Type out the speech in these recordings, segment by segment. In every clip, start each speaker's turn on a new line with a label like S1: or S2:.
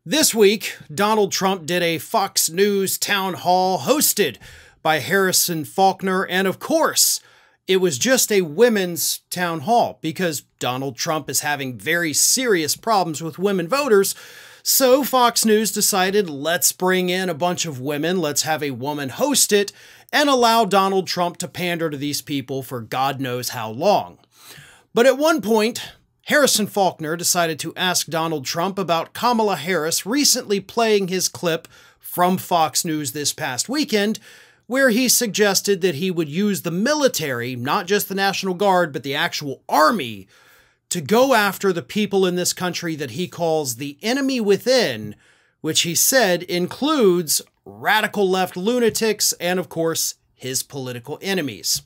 S1: This week, Donald Trump did a Fox News town hall hosted by Harrison Faulkner, and of course, it was just a women's town hall because Donald Trump is having very serious problems with women voters. So Fox News decided, let's bring in a bunch of women, let's have a woman host it, and allow Donald Trump to pander to these people for God knows how long. But at one point, Harrison Faulkner decided to ask Donald Trump about Kamala Harris recently playing his clip from Fox News this past weekend, where he suggested that he would use the military, not just the National Guard, but the actual army, to go after the people in this country that he calls the enemy within, which he said includes radical left lunatics and, of course, his political enemies.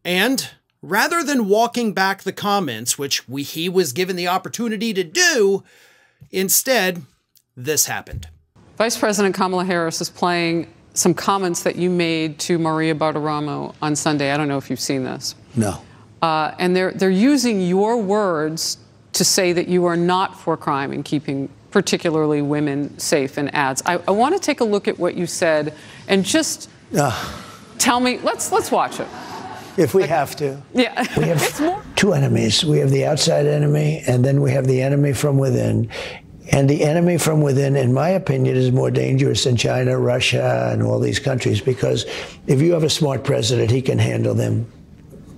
S1: And rather than walking back the comments, which he was given the opportunity to do, instead, this happened.
S2: Vice President Kamala Harris is playing some comments that you made to Maria Bartiromo on Sunday. I don't know if you've seen this.
S3: No.
S2: And they're using your words to say that you are not for crime and keeping particularly women safe in ads. I want to take a look at what you said and just tell me, let's watch it.
S3: If we have to.
S2: Yeah.
S3: We have two enemies. We have the outside enemy, and then we have the enemy from within. And the enemy from within, in my opinion, is more dangerous than China, Russia, and all these countries, because if you have a smart president, he can handle them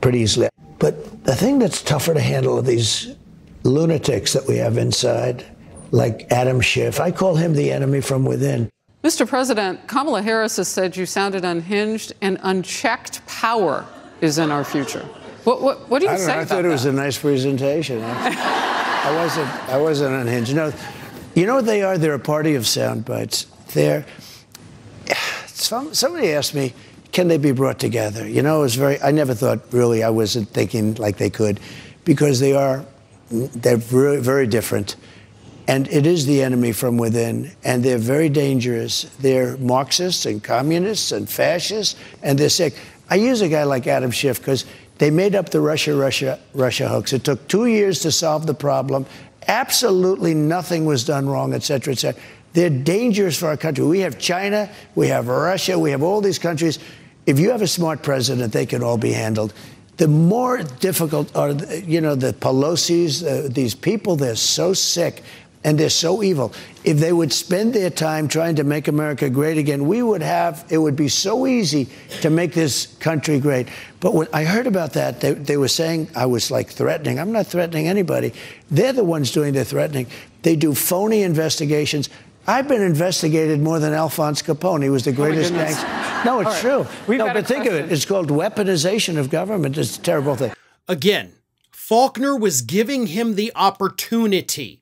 S3: pretty easily. But the thing that's tougher to handle are these lunatics that we have inside, like Adam Schiff. I call him the enemy from within.
S2: Mr. President, Kamala Harris has said you sounded unhinged and unchecked power is in our future. What do you say about that?
S3: I thought it was a nice presentation. I wasn't unhinged. You know what they are? They're a party of sound bites. Somebody asked me, can they be brought together? You know, I never thought, really, I wasn't thinking like they could, because they're very, very different. And it is the enemy from within, and they're very dangerous. They're Marxists and communists and fascists, and they're sick. I use a guy like Adam Schiff because they made up the Russia hoax. It took 2 years to solve the problem. Absolutely nothing was done wrong, et cetera, et cetera. They're dangerous for our country. We have China, we have Russia, we have all these countries. If you have a smart president, they can all be handled. The more difficult are, the Pelosi's, these people, they're so sick. And they're so evil. If they would spend their time trying to make America great again, it would be so easy to make this country great. But when I heard about that, they were saying I was like threatening. I'm not threatening anybody. They're the ones doing the threatening. They do phony investigations. I've been investigated more than Alphonse Capone. He was the greatest gangster. No, it's true. No, but think of it. It's called weaponization of government. It's a terrible thing.
S1: Again, Faulkner was giving him the opportunity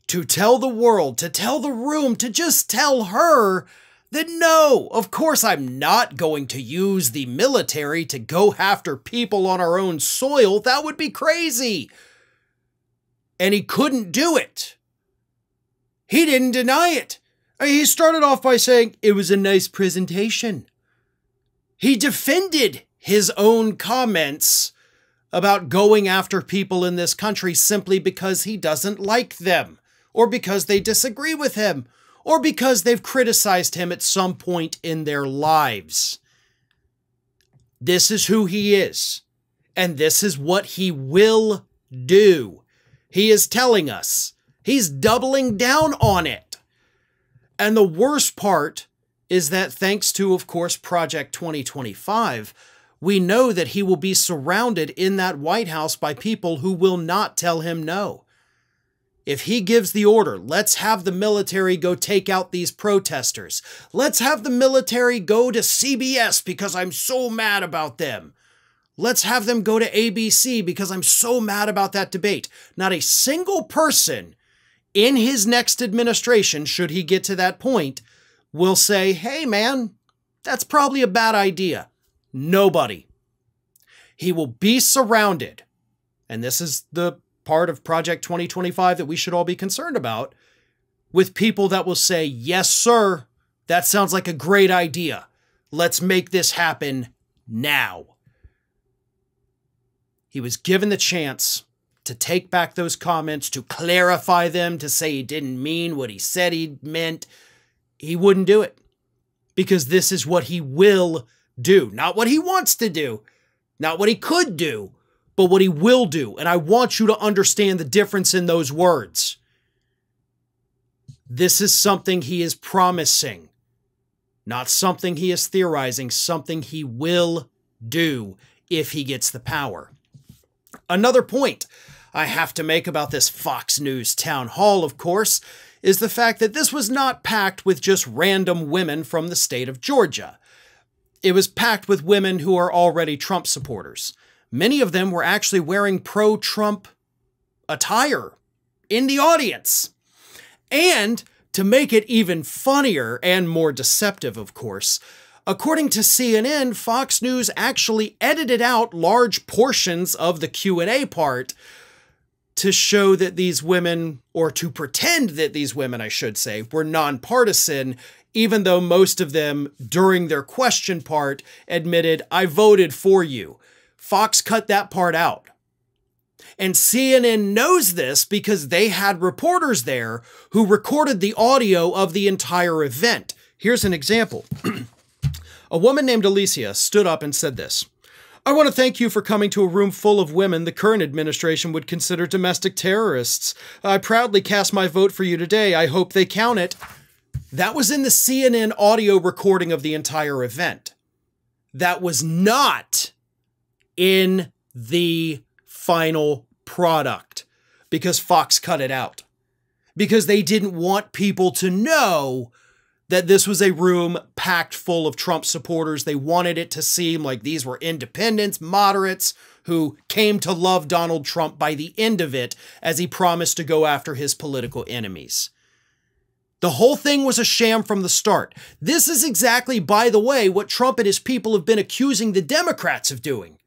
S1: to tell the world, to tell the room, to just tell her that no, of course I'm not going to use the military to go after people on our own soil. That would be crazy. And he couldn't do it. He didn't deny it. He started off by saying it was a nice presentation. He defended his own comments about going after people in this country simply because he doesn't like them, or because they disagree with him, or because they've criticized him at some point in their lives. This is who he is, and this is what he will do. He is telling us. He's doubling down on it. And the worst part is that thanks to, of course, Project 2025, we know that he will be surrounded in that White House by people who will not tell him no. If he gives the order, let's have the military go take out these protesters. Let's have the military go to CBS because I'm so mad about them. Let's have them go to ABC because I'm so mad about that debate. Not a single person in his next administration, should he get to that point, will say, hey man, that's probably a bad idea. Nobody. He will be surrounded, and this is the part of Project 2025 that we should all be concerned about, with people that will say, yes, sir, that sounds like a great idea. Let's make this happen now. He was given the chance to take back those comments, to clarify them, to say he didn't mean what he said he meant, he wouldn't do it. Because this is what he will do. Not what he wants to do, not what he could do, but what he will do. And I want you to understand the difference in those words. This is something he is promising, not something he is theorizing, something he will do if he gets the power. Another point I have to make about this Fox News town hall, of course, is the fact that this was not packed with just random women from the state of Georgia. It was packed with women who are already Trump supporters. Many of them were actually wearing pro-Trump attire in the audience. And to make it even funnier and more deceptive, of course, according to CNN, Fox News actually edited out large portions of the Q&A part to show that these women, or to pretend that these women, I should say, were nonpartisan, even though most of them, during their question part, admitted, "I voted for you." Fox cut that part out. And CNN knows this because they had reporters there who recorded the audio of the entire event. Here's an example. A woman named Alicia stood up and said this: "I want to thank you for coming to a room full of women the current administration would consider domestic terrorists. I proudly cast my vote for you today. I hope they count it." That was in the CNN audio recording of the entire event. That was not in the final product because Fox cut it out. Because they didn't want people to know that this was a room packed full of Trump supporters. They wanted it to seem like these were independents, moderates, who came to love Donald Trump by the end of it as he promised to go after his political enemies. The whole thing was a sham from the start. This is exactly, by the way, what Trump and his people have been accusing the Democrats of doing,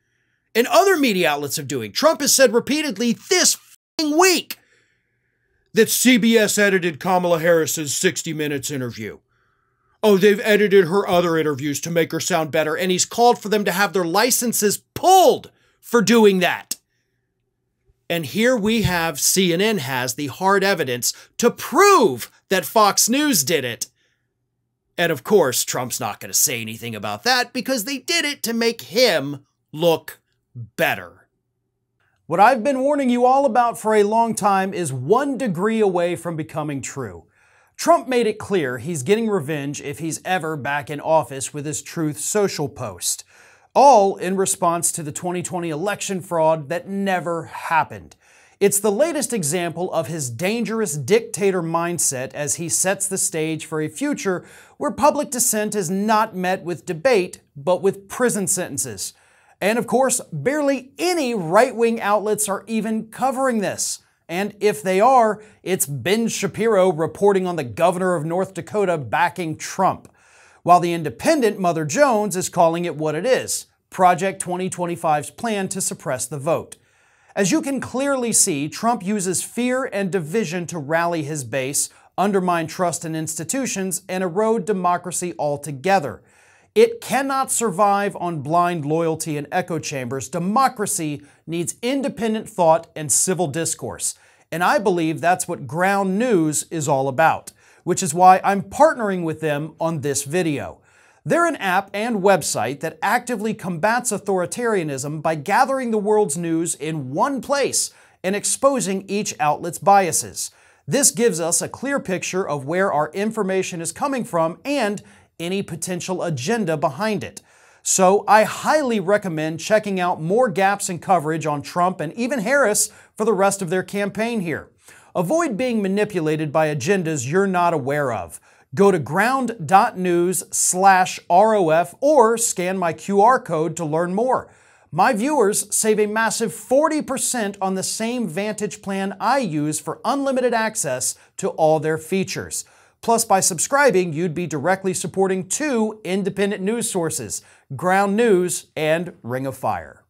S1: and other media outlets of doing. Trump has said repeatedly this week that CBS edited Kamala Harris's 60 Minutes interview. Oh, they've edited her other interviews to make her sound better, and he's called for them to have their licenses pulled for doing that. And here we have, CNN has the hard evidence to prove that Fox News did it. And of course, Trump's not going to say anything about that because they did it to make him look better. What I've been warning you all about for a long time is 1 degree away from becoming true. Trump made it clear he's getting revenge if he's ever back in office with his Truth Social post. All in response to the 2020 election fraud that never happened. It's the latest example of his dangerous dictator mindset as he sets the stage for a future where public dissent is not met with debate, but with prison sentences. And of course, barely any right-wing outlets are even covering this. And if they are, it's Ben Shapiro reporting on the governor of North Dakota backing Trump, while the independent Mother Jones is calling it what it is, Project 2025's plan to suppress the vote. As you can clearly see, Trump uses fear and division to rally his base, undermine trust in institutions, and erode democracy altogether. It cannot survive on blind loyalty and echo chambers. Democracy needs independent thought and civil discourse. And I believe that's what Ground News is all about, which is why I'm partnering with them on this video. They're an app and website that actively combats authoritarianism by gathering the world's news in one place and exposing each outlet's biases. This gives us a clear picture of where our information is coming from and any potential agenda behind it. So I highly recommend checking out more gaps in coverage on Trump and even Harris for the rest of their campaign here. Avoid being manipulated by agendas you're not aware of. Go to ground.news/ROF or scan my QR code to learn more. My viewers save a massive 40% on the same Vantage plan I use for unlimited access to all their features. Plus, by subscribing, you'd be directly supporting 2 independent news sources, Ground News and Ring of Fire.